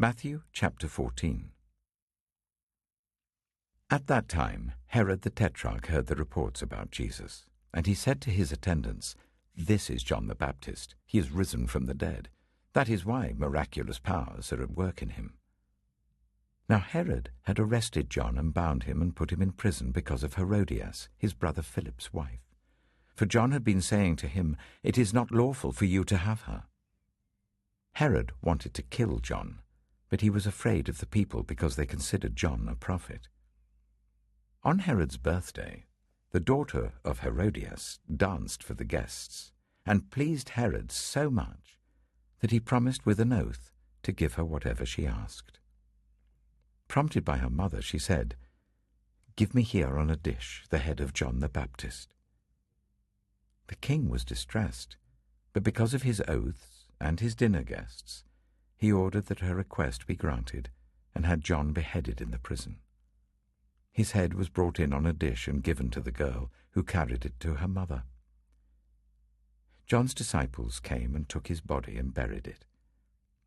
Matthew chapter 14. At that time Herod the Tetrarch heard the reports about Jesus, and he said to his attendants, "This is John the Baptist. He is risen from the dead. That is why miraculous powers are at work in him." Now Herod had arrested John and bound him and put him in prison because of Herodias, his brother Philip's wife. For John had been saying to him, "It is not lawful for you to have her." Herod wanted to kill John, but he was afraid of the people because they considered John a prophet. On Herod's birthday, the daughter of Herodias danced for the guests, and pleased Herod so much that he promised with an oath to give her whatever she asked. Prompted by her mother, she said, "Give me here on a dish the head of John the Baptist." The king was distressed, but because of his oaths and his dinner guests, he ordered that her request be granted and had John beheaded in the prison. His head was brought in on a dish and given to the girl, who carried it to her mother. John's disciples came and took his body and buried it.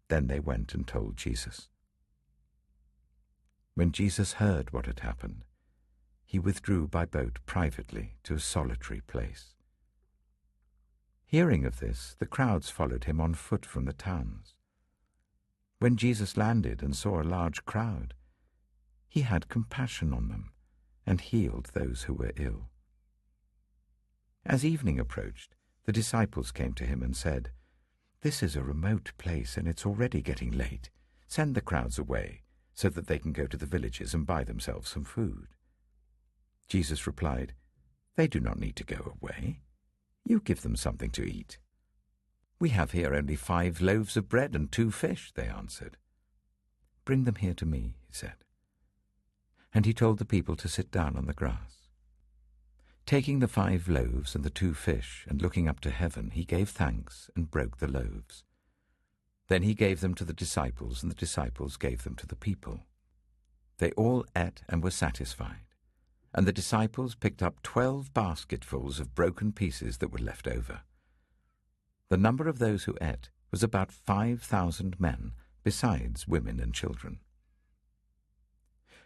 Then they went and told Jesus. When Jesus heard what had happened, he withdrew by boat privately to a solitary place. Hearing of this, the crowds followed him on foot from the towns. When Jesus landed and saw a large crowd, he had compassion on them and healed those who were ill. As evening approached, the disciples came to him and said, "This is a remote place and it's already getting late. Send the crowds away so that they can go to the villages and buy themselves some food." Jesus replied, "They do not need to go away. You give them something to eat." "We have here only 5 loaves of bread and 2 fish, they answered. "Bring them here to me," he said. And he told the people to sit down on the grass. Taking the 5 loaves and the 2 fish, and looking up to heaven, he gave thanks and broke the loaves. Then he gave them to the disciples, and the disciples gave them to the people. They all ate and were satisfied, and the disciples picked up 12 basketfuls of broken pieces that were left over. The number of those who ate was about 5,000 men, besides women and children.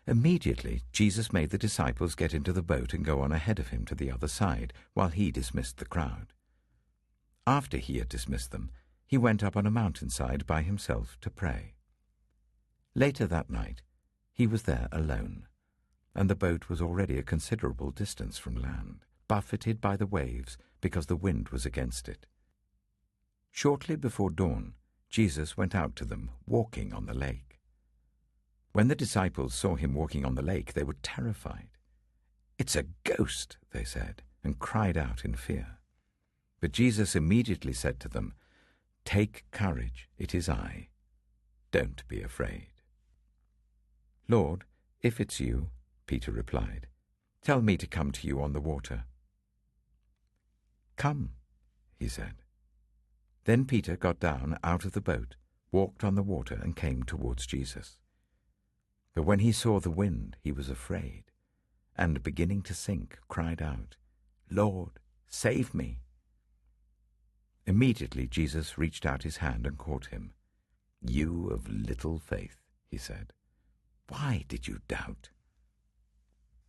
Immediately Jesus made the disciples get into the boat and go on ahead of him to the other side, while he dismissed the crowd. After he had dismissed them, he went up on a mountainside by himself to pray. Later that night, he was there alone, and the boat was already a considerable distance from land, buffeted by the waves because the wind was against it. Shortly before dawn, Jesus went out to them, walking on the lake. When the disciples saw him walking on the lake, they were terrified. "It's a ghost," they said, and cried out in fear. But Jesus immediately said to them, "Take courage, it is I. Don't be afraid." "Lord, if it's you," Peter replied, "tell me to come to you on the water." "Come," he said. Then Peter got down out of the boat, walked on the water, and came towards Jesus. But when he saw the wind, he was afraid, and beginning to sink, cried out, "Lord, save me." Immediately Jesus reached out his hand and caught him. "You of little faith," he said, "why did you doubt?"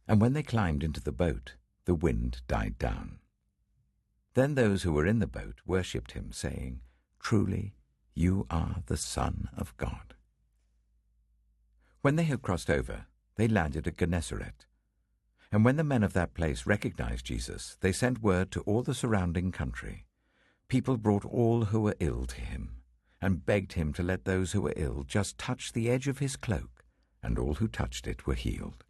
And when they climbed into the boat, the wind died down. Then those who were in the boat worshipped him, saying, "Truly, you are the Son of God." When they had crossed over, they landed at Gennesaret. And when the men of that place recognized Jesus, they sent word to all the surrounding country. People brought all who were ill to him, and begged him to let those who were ill just touch the edge of his cloak, and all who touched it were healed.